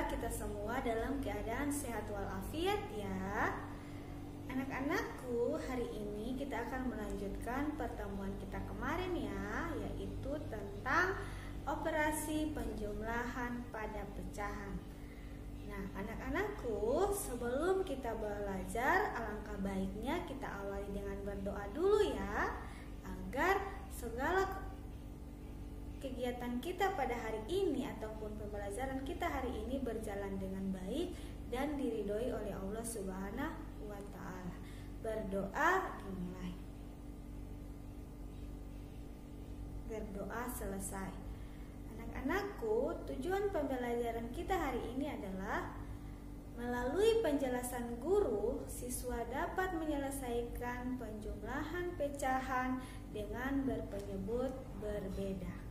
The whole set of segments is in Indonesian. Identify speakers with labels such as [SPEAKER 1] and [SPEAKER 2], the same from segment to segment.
[SPEAKER 1] Semoga kita semua dalam keadaan sehat walafiat ya. Anak-anakku, hari ini kita akan melanjutkan pertemuan kita kemarin ya, yaitu tentang operasi penjumlahan pada pecahan. Nah, anak-anakku, sebelum kita belajar, alangkah baiknya kita awali dengan berdoa dulu ya, agar segala kegiatan kita pada hari ini ataupun pembelajaran kita hari ini berjalan dengan baik dan diridhoi oleh Allah Subhanahu wa Ta'ala. Berdoa dimulai. Berdoa selesai. Anak-anakku, tujuan pembelajaran kita hari ini adalah melalui penjelasan guru, siswa dapat menyelesaikan penjumlahan pecahan dengan berpenyebut berbeda.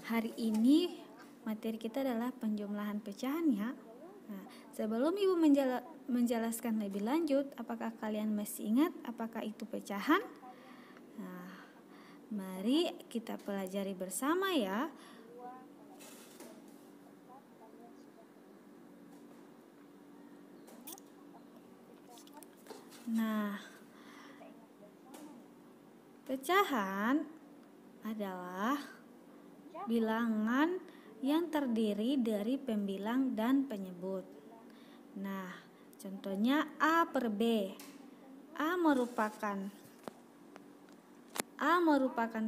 [SPEAKER 1] Hari ini materi kita adalah penjumlahan pecahan ya. Nah, sebelum Ibu menjelaskan lebih lanjut, apakah kalian masih ingat apakah itu pecahan? Nah, mari kita pelajari bersama ya. Nah, pecahan adalah bilangan yang terdiri dari pembilang dan penyebut. Nah, contohnya A per B. A merupakan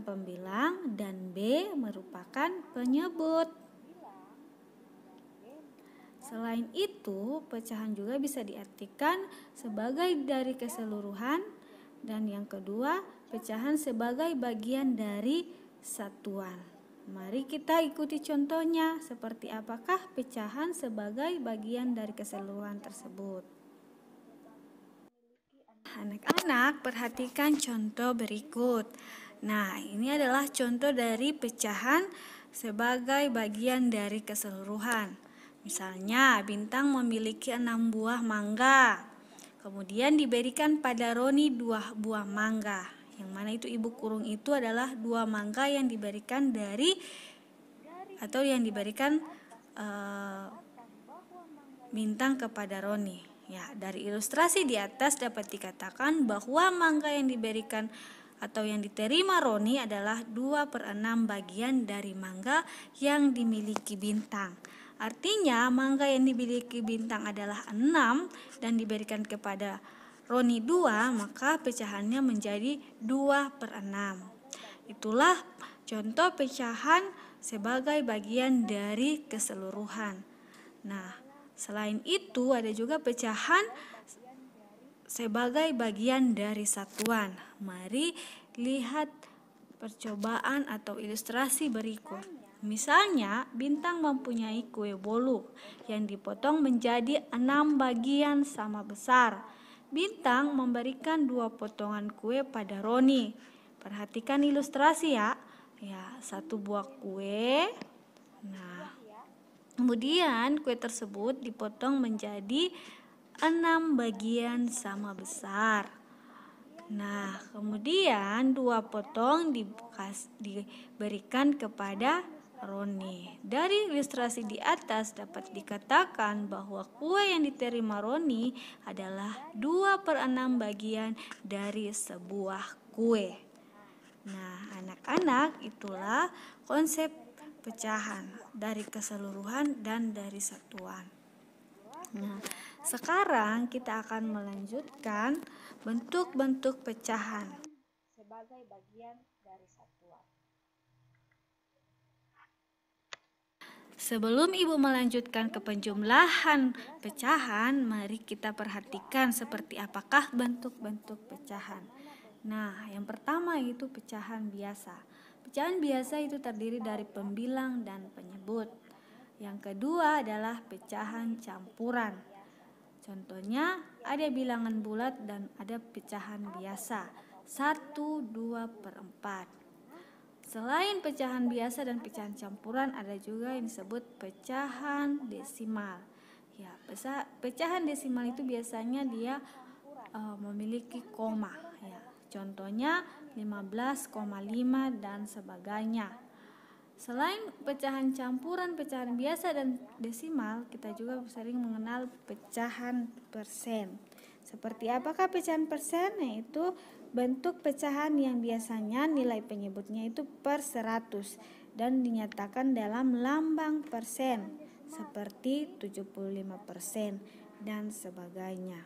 [SPEAKER 1] pembilang dan B merupakan penyebut. Selain itu, pecahan juga bisa diartikan sebagai dari keseluruhan, dan yang kedua, pecahan sebagai bagian dari satuan. Mari kita ikuti contohnya, seperti apakah pecahan sebagai bagian dari keseluruhan tersebut. Anak-anak, perhatikan contoh berikut. Nah, ini adalah contoh dari pecahan sebagai bagian dari keseluruhan. Misalnya, Bintang memiliki 6 buah mangga. Kemudian diberikan pada Roni 2 buah mangga. Yang mana itu ibu kurung itu adalah 2 mangga yang diberikan Bintang kepada Roni. Ya, dari ilustrasi di atas dapat dikatakan bahwa mangga yang diberikan atau yang diterima Roni adalah 2/6 bagian dari mangga yang dimiliki Bintang. Artinya mangga yang dimiliki Bintang adalah 6 dan diberikan kepada Roni 2, maka pecahannya menjadi 2/6. Itulah contoh pecahan sebagai bagian dari keseluruhan. Nah, selain itu ada juga pecahan sebagai bagian dari satuan. Mari lihat percobaan atau ilustrasi berikut. Misalnya, Bintang mempunyai kue bolu yang dipotong menjadi 6 bagian sama besar. Bintang memberikan 2 potongan kue pada Roni. Perhatikan ilustrasi ya. Ya, 1 buah kue. Nah, kemudian kue tersebut dipotong menjadi 6 bagian sama besar. Nah, kemudian 2 potong diberikan kepada Roni. Dari ilustrasi di atas dapat dikatakan bahwa kue yang diterima Roni adalah 2/6 bagian dari sebuah kue. Nah, anak-anak, itulah konsep pecahan dari keseluruhan dan dari satuan. Nah, sekarang kita akan melanjutkan bentuk-bentuk pecahan sebagai bagian dari satuan. Sebelum Ibu melanjutkan ke penjumlahan pecahan, mari kita perhatikan seperti apakah bentuk-bentuk pecahan. Nah, yang pertama itu pecahan biasa. Pecahan biasa itu terdiri dari pembilang dan penyebut. Yang kedua adalah pecahan campuran. Contohnya ada bilangan bulat dan ada pecahan biasa 1, 2/4. Selain pecahan biasa dan pecahan campuran, ada juga yang disebut pecahan desimal. Ya, pecahan desimal itu biasanya dia memiliki koma. Ya, contohnya 15,5 dan sebagainya. Selain pecahan campuran, pecahan biasa dan desimal, kita juga sering mengenal pecahan persen. Seperti apakah pecahan persen? Yaitu bentuk pecahan yang biasanya nilai penyebutnya itu per 100 dan dinyatakan dalam lambang persen seperti 75% dan sebagainya.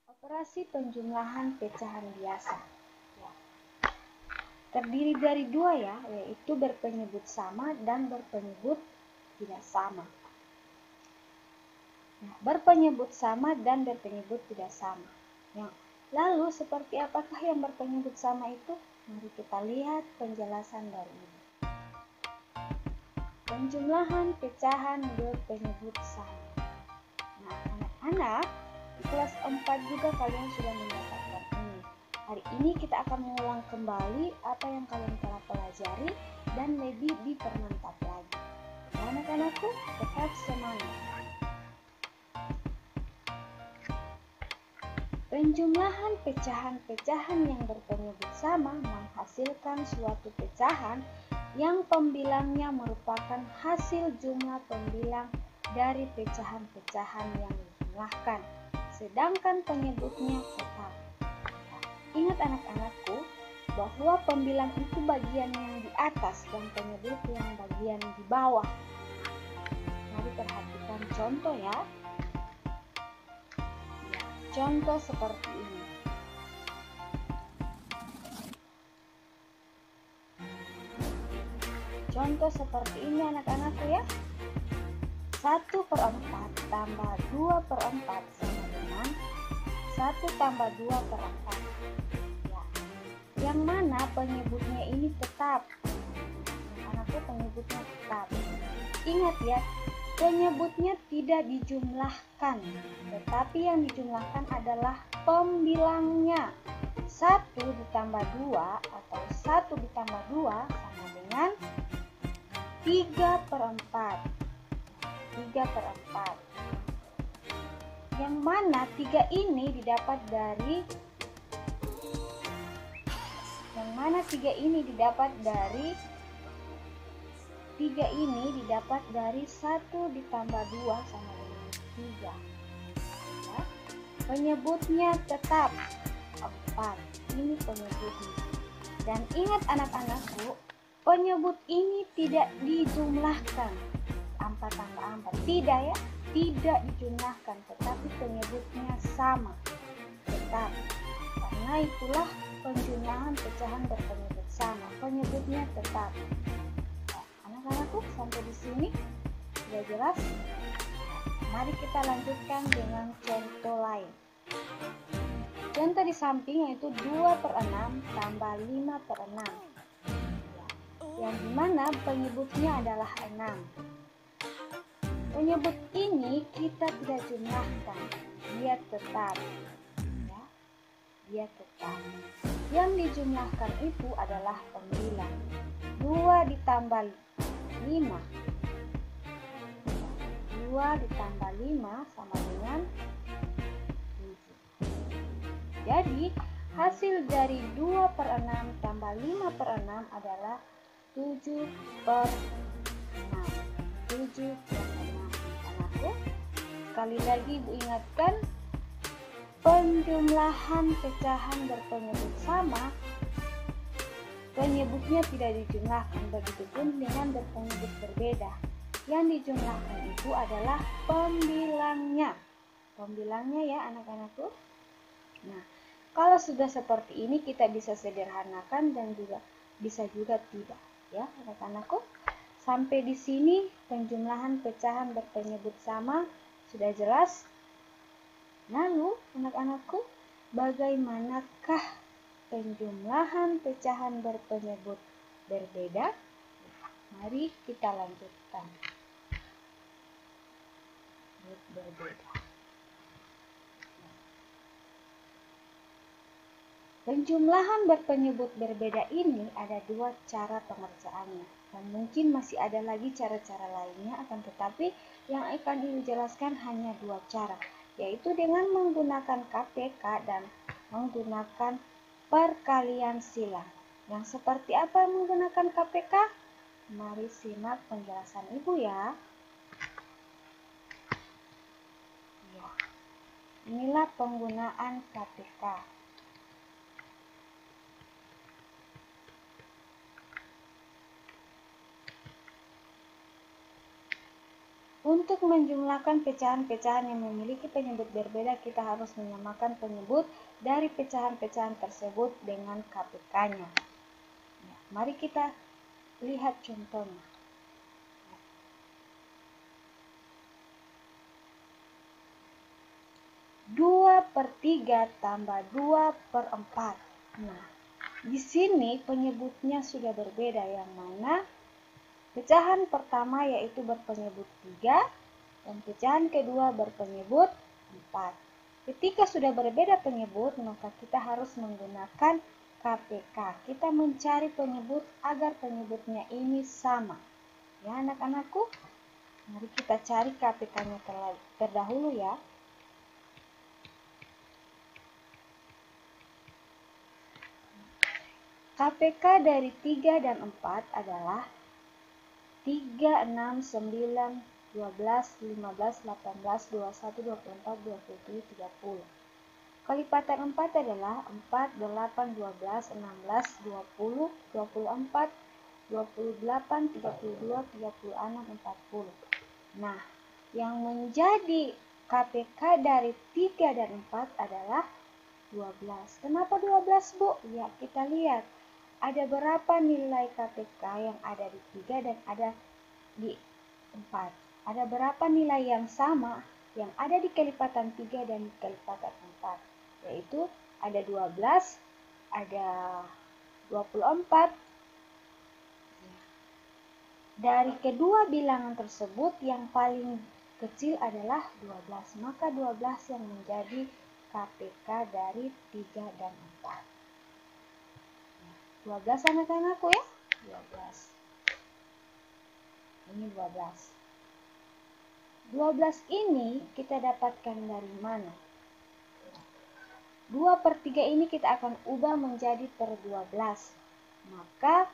[SPEAKER 2] Operasi penjumlahan pecahan biasa terdiri dari dua ya, yaitu berpenyebut sama dan berpenyebut tidak sama. Nah, berpenyebut sama dan berpenyebut tidak sama. Lalu seperti apakah yang berpenyebut sama itu? Mari kita lihat penjelasan dari ini. Penjumlahan pecahan berpenyebut sama. Nah, anak-anak di kelas 4 juga kalian sudah mendapatkan ini. Hari ini kita akan mengulang kembali apa yang kalian telah pelajari dan lebih dipermantap lagi. Anak-anakku, tetap semangat. Penjumlahan pecahan-pecahan yang berpenyebut sama menghasilkan suatu pecahan yang pembilangnya merupakan hasil jumlah pembilang dari pecahan-pecahan yang dijumlahkan, sedangkan penyebutnya tetap. Ingat anak-anakku, bahwa pembilang itu bagian yang di atas dan penyebut yang bagian di bawah. Mari perhatikan contoh ya. Contoh seperti ini. Contoh seperti ini anak-anakku ya. 1/4 tambah 2/4 sama dengan 1 tambah 2/4. Ya. Yang mana penyebutnya ini tetap. Anak-anakku, penyebutnya tetap. Ingat ya, penyebutnya tidak dijumlahkan, tetapi yang dijumlahkan adalah pembilangnya. 1 ditambah 2 atau 1 ditambah 2 sama dengan 3/4. 3/4. Yang mana 3 ini didapat dari 1 ditambah 2 sama dengan 3. Ya. Penyebutnya tetap 4. Ini penyebutnya. Dan ingat anak-anakku, penyebut ini tidak dijumlahkan. 4 tambah 4. Tidak ya, tidak dijumlahkan, tetapi penyebutnya sama. Tetap. Karena itulah penjumlahan pecahan berpenyebut sama. Penyebutnya tetap. Anak-anakku, sampai di sini sudah jelas? Mari kita lanjutkan dengan contoh lain. Contoh di samping yaitu 2/6 tambah 5/6. Yang dimana penyebutnya adalah 6. Penyebut ini kita tidak jumlahkan, dia tetap. Ya, dia tetap. Yang dijumlahkan itu adalah pembilang. 2 ditambah 5. 2 ditambah 5 sama dengan 7. Jadi, hasil dari 2/6 tambah 5/6 adalah 7/6. 7/6. Anakku, sekali lagi Ibu ingatkan, penjumlahan pecahan berpenyebut sama, penyebutnya tidak dijumlahkan, begitupun dengan berpenyebut berbeda. Yang dijumlahkan itu adalah pembilangnya. Pembilangnya ya anak-anakku. Nah, kalau sudah seperti ini kita bisa sederhanakan dan bisa juga tidak ya anak-anakku. Sampai di sini penjumlahan pecahan berpenyebut sama sudah jelas. Lalu anak-anakku, bagaimanakah penjumlahan pecahan berpenyebut berbeda? Mari kita lanjutkan. Berbeda. Penjumlahan berpenyebut berbeda ini ada 2 cara pengerjaannya. Dan mungkin masih ada lagi cara-cara lainnya, akan tetapi yang akan dijelaskan hanya 2 cara, yaitu dengan menggunakan KPK dan menggunakan perkalian silang. Yang seperti apa menggunakan KPK? Mari simak penjelasan Ibu ya. Ya, inilah penggunaan KPK. Untuk menjumlahkan pecahan-pecahan yang memiliki penyebut berbeda, kita harus menyamakan penyebut dari pecahan-pecahan tersebut dengan KPK-nya. Ya, mari kita lihat contohnya. 2/3 tambah 2/4. Nah, di sini penyebutnya sudah berbeda, yang mana pecahan pertama yaitu berpenyebut 3 dan pecahan kedua berpenyebut 4. Ketika sudah berbeda penyebut, maka kita harus menggunakan KPK. Kita mencari penyebut agar penyebutnya ini sama. Ya anak-anakku, mari kita cari KPK-nya terdahulu ya. KPK dari 3 dan 4 adalah 3, 6, 9, 12, 15, 18, 21, 24, 27, 30. Kelipatan 4 adalah 4, 8, 12, 16, 20, 24, 28, 32, 36, 40. Nah, yang menjadi KPK dari 3 dan 4 adalah 12. Kenapa 12, Bu? Ya, kita lihat. Ada berapa nilai KPK yang ada di 3 dan ada di 4? Ada berapa nilai yang sama yang ada di kelipatan 3 dan di kelipatan 4? Yaitu ada 12, ada 24. Dari kedua bilangan tersebut yang paling kecil adalah 12. Maka 12 yang menjadi KPK dari 3 dan 4. 12 anak-anakku ya. 12. Ini 12. 12 ini kita dapatkan dari mana? 2/3 ini kita akan ubah menjadi per 12. Maka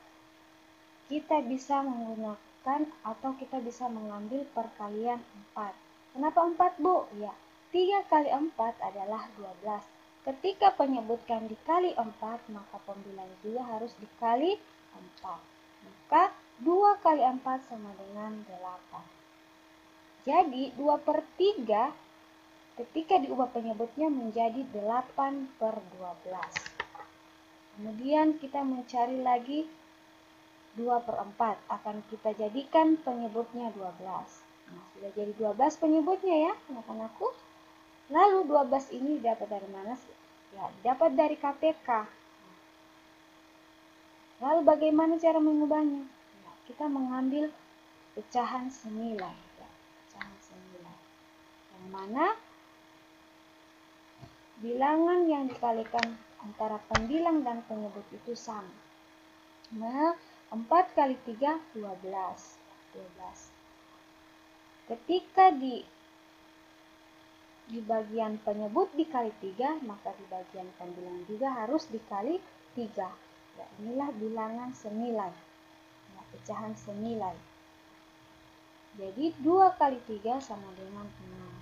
[SPEAKER 2] kita bisa menggunakan atau kita bisa mengambil perkalian 4. Kenapa 4, Bu? Ya, 3 kali 4 adalah 12. Ketika penyebutkan dikali 4, maka pembilang juga harus dikali 4. Maka 2 kali 4 sama dengan 8. Jadi 2/3 ketika diubah penyebutnya menjadi 8/12. Kemudian kita mencari lagi 2/4. Akan kita jadikan penyebutnya 12. Nah, sudah jadi 12 penyebutnya ya anak-anakku. Lalu 12 ini dapat dari mana? Ya, dapat dari KPK. Lalu bagaimana cara mengubahnya? Ya, kita mengambil pecahan senilai. Ya, pecahan senilai. Yang mana bilangan yang dikalikan antara pembilang dan penyebut itu sama. Nah, 4 kali 3, 12. Ketika di bagian penyebut dikali 3, maka di bagian pembilang juga harus dikali 3. Ya, inilah bilangan senilai. Ya, pecahan senilai. Jadi 2 kali 3 sama dengan 6.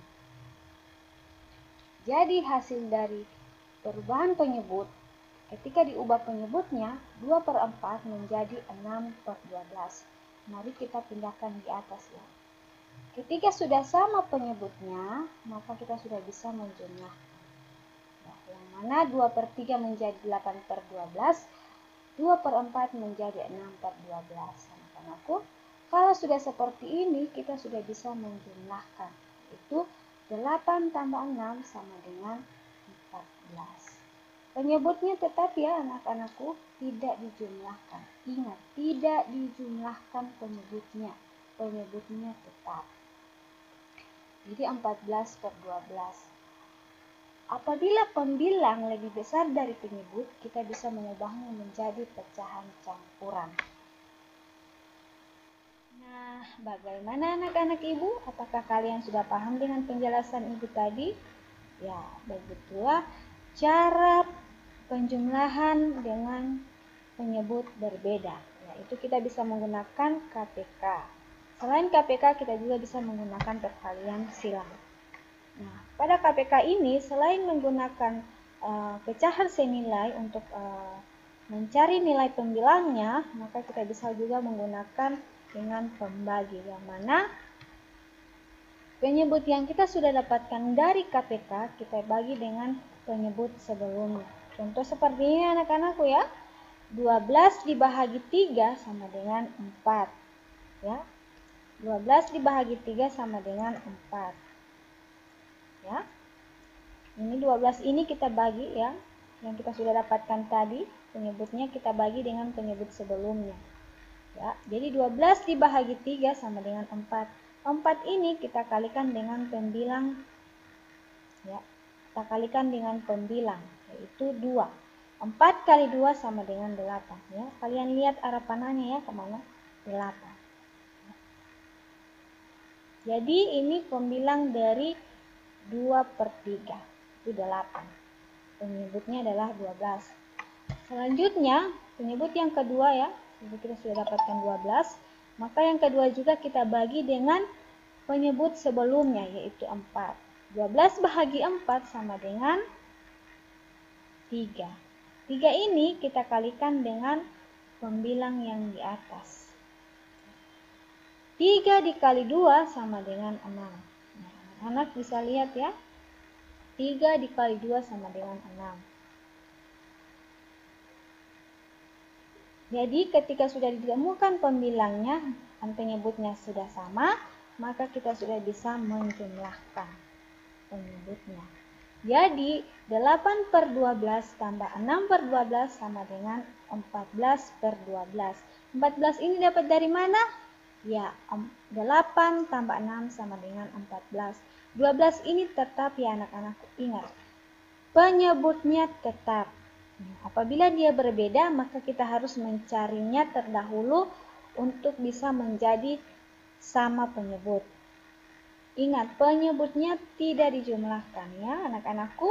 [SPEAKER 2] Jadi hasil dari perubahan penyebut, ketika diubah penyebutnya, 2/4 menjadi 6/12. Mari kita pindahkan di atas ya. Ketika sudah sama penyebutnya, maka kita sudah bisa menjumlahkan. Nah, yang mana 2/3 menjadi 8/12, 2/4 menjadi 6/12. Anak-anakku, kalau sudah seperti ini, kita sudah bisa menjumlahkan. Itu 8 tambah 6 sama dengan 14. Penyebutnya tetap ya anak-anakku, tidak dijumlahkan. Ingat, tidak dijumlahkan penyebutnya. Penyebutnya tetap. Jadi 14/12. Apabila pembilang lebih besar dari penyebut, kita bisa mengubahnya menjadi pecahan campuran. Nah, bagaimana anak-anak Ibu? Apakah kalian sudah paham dengan penjelasan Ibu tadi? Ya, begitulah cara penjumlahan dengan penyebut berbeda, yaitu kita bisa menggunakan KPK. Selain KPK, kita juga bisa menggunakan perkalian silang. Nah, pada KPK ini selain menggunakan pecahan senilai untuk mencari nilai pembilangnya, maka kita bisa juga menggunakan dengan pembagi, yang mana penyebut yang kita sudah dapatkan dari KPK kita bagi dengan penyebut sebelumnya. Contoh seperti ini anak-anakku ya. 12 dibahagi 3 sama dengan 4. Ya. 12 dibahagi 3 sama dengan 4. Ya. Ini 12 ini kita bagi ya. Yang kita sudah dapatkan tadi, penyebutnya kita bagi dengan penyebut sebelumnya. Ya, jadi 12 dibahagi 3 sama dengan 4. 4 ini kita kalikan dengan pembilang. Ya. Kita kalikan dengan pembilang yaitu 2. 4 kali 2 sama dengan 8. Ya. Kalian lihat arah panahnya ya kemana? 8. Jadi ini pembilang dari 2/3. Itu 8. Penyebutnya adalah 12. Selanjutnya penyebut yang kedua ya. Jadi kita sudah dapatkan 12. Maka yang kedua juga kita bagi dengan penyebut sebelumnya yaitu 4. 12 bahagi 4 sama dengan 3. 3 ini kita kalikan dengan pembilang yang di atas. 3 dikali 2 sama dengan 6. Nah, anak bisa lihat ya. 3 dikali 2 sama dengan 6. Jadi ketika sudah ditemukan pembilangnya dan penyebutnya sudah sama, maka kita sudah bisa menjumlahkan penyebutnya. Jadi 8/12 tambah 6/12 sama dengan 14/12. 14 ini dapat dari mana? Ya, 8 tambah 6 sama dengan 14. 12 ini tetap ya anak-anak, ingat. Penyebutnya tetap. Apabila dia berbeda, maka kita harus mencarinya terdahulu untuk bisa menjadi sama penyebut. Ingat, penyebutnya tidak dijumlahkan ya anak-anakku.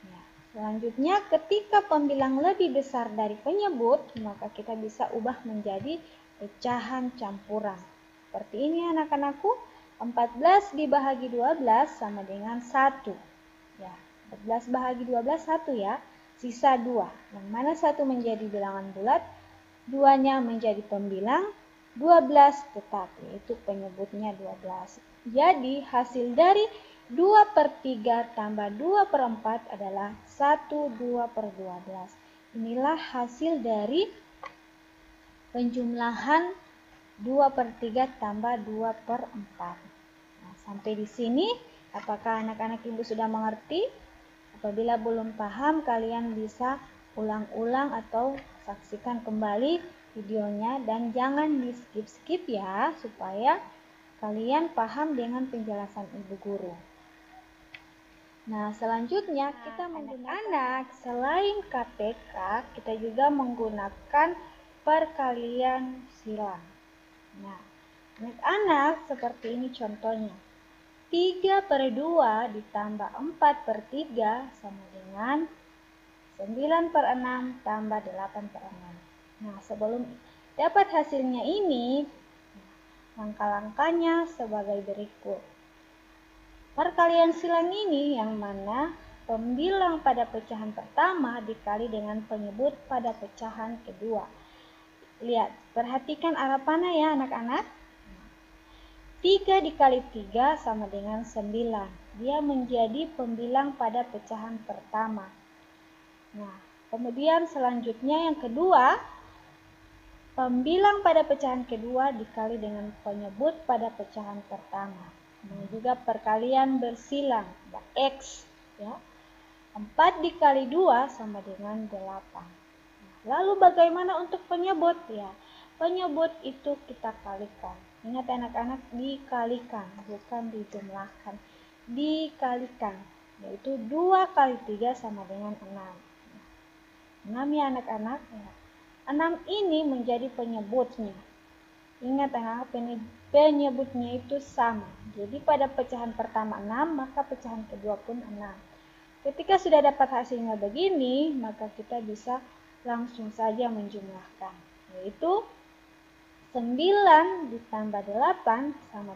[SPEAKER 2] Ya, selanjutnya ketika pembilang lebih besar dari penyebut, maka kita bisa ubah menjadi pecahan campuran. Seperti ini anak-anakku, 14 dibahagi 12 sama dengan 1. Ya, 14 bahagi 12 1 ya, sisa 2. Yang mana 1 menjadi bilangan bulat, 2-nya menjadi pembilang, 12 tetap, yaitu penyebutnya 12. Jadi hasil dari 2/3 tambah 2/4 adalah 1/2/12. Inilah hasil dari penjumlahan 2/3 tambah 2/4. Nah, sampai di sini apakah anak-anak ibu sudah mengerti? Apabila belum paham, kalian bisa ulang-ulang atau saksikan kembali videonya dan jangan di skip-skip ya, supaya kalian paham dengan penjelasan ibu guru. Nah, selanjutnya kita menggunakan selain KPK, kita juga menggunakan perkalian silang. Nah, anak-anak seperti ini contohnya. 3/2 ditambah 4/3 sama dengan 9/6 tambah 8/6. Nah, sebelum dapat hasilnya ini, langkah-langkahnya sebagai berikut. Perkalian silang ini yang mana pembilang pada pecahan pertama dikali dengan penyebut pada pecahan kedua. Lihat, perhatikan arah panah ya anak-anak. 3 dikali 3 sama dengan 9. Dia menjadi pembilang pada pecahan pertama. Nah, kemudian selanjutnya yang kedua, pembilang pada pecahan kedua dikali dengan penyebut pada pecahan pertama. Ini juga perkalian bersilang, X ya. 4 dikali 2 sama dengan 8. Lalu bagaimana untuk penyebut ya? Penyebut itu kita kalikan. Ingat anak-anak, dikalikan, bukan dijumlahkan. Dikalikan, yaitu 2 kali 3 sama dengan 6. 6 ya anak-anak ya. 6 ini menjadi penyebutnya. Ingat anak-anak, penyebutnya itu sama. Jadi pada pecahan pertama 6, maka pecahan kedua pun 6. Ketika sudah dapat hasilnya begini, maka kita bisa langsung saja menjumlahkan, yaitu 9 ditambah 8 sama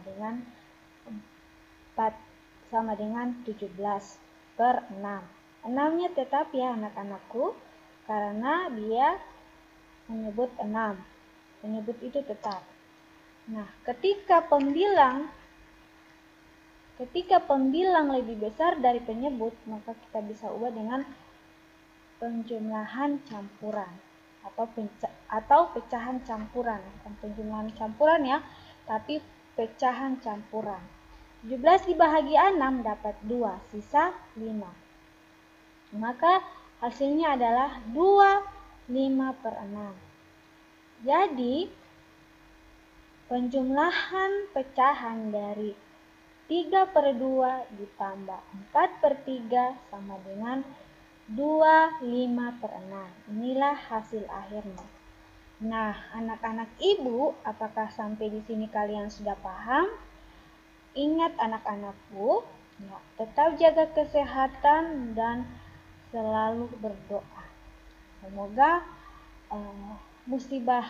[SPEAKER 2] dengan 17 per 6. 6-nya tetap ya anak-anakku, karena dia menyebut 6. Penyebut itu tetap. Nah, ketika pembilang lebih besar dari penyebut, maka kita bisa ubah dengan penjumlahan campuran atau pecahan campuran. Bukan penjumlahan campuran ya, tapi pecahan campuran. 17 dibagi 6 dapat 2, sisa 5. Maka hasilnya adalah 25 per 6. Jadi, penjumlahan pecahan dari 3 per 2 ditambah 4 per 3 sama dengan 25 per 6. Inilah hasil akhirnya. Nah, anak-anak ibu, apakah sampai di sini kalian sudah paham? Ingat anak-anakku, ya, tetap jaga kesehatan dan selalu berdoa. Semoga musibah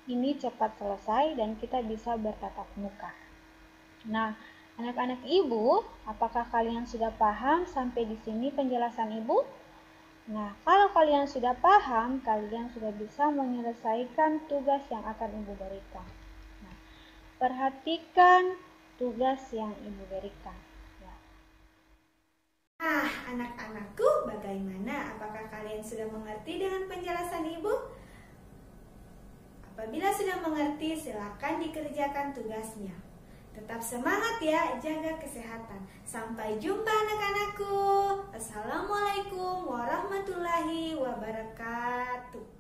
[SPEAKER 2] ini cepat selesai dan kita bisa bertatap muka. Nah, anak-anak ibu, apakah kalian sudah paham sampai di sini penjelasan ibu? Nah, kalau kalian sudah paham, kalian sudah bisa menyelesaikan tugas yang akan ibu berikan. Nah, perhatikan tugas yang ibu berikan. Ya.
[SPEAKER 1] Nah, anak-anakku, bagaimana? Apakah kalian sudah mengerti dengan penjelasan ibu? Apabila sudah mengerti, silakan dikerjakan tugasnya. Tetap semangat ya, jaga kesehatan. Sampai jumpa anak-anakku. Assalamualaikum warahmatullahi wabarakatuh.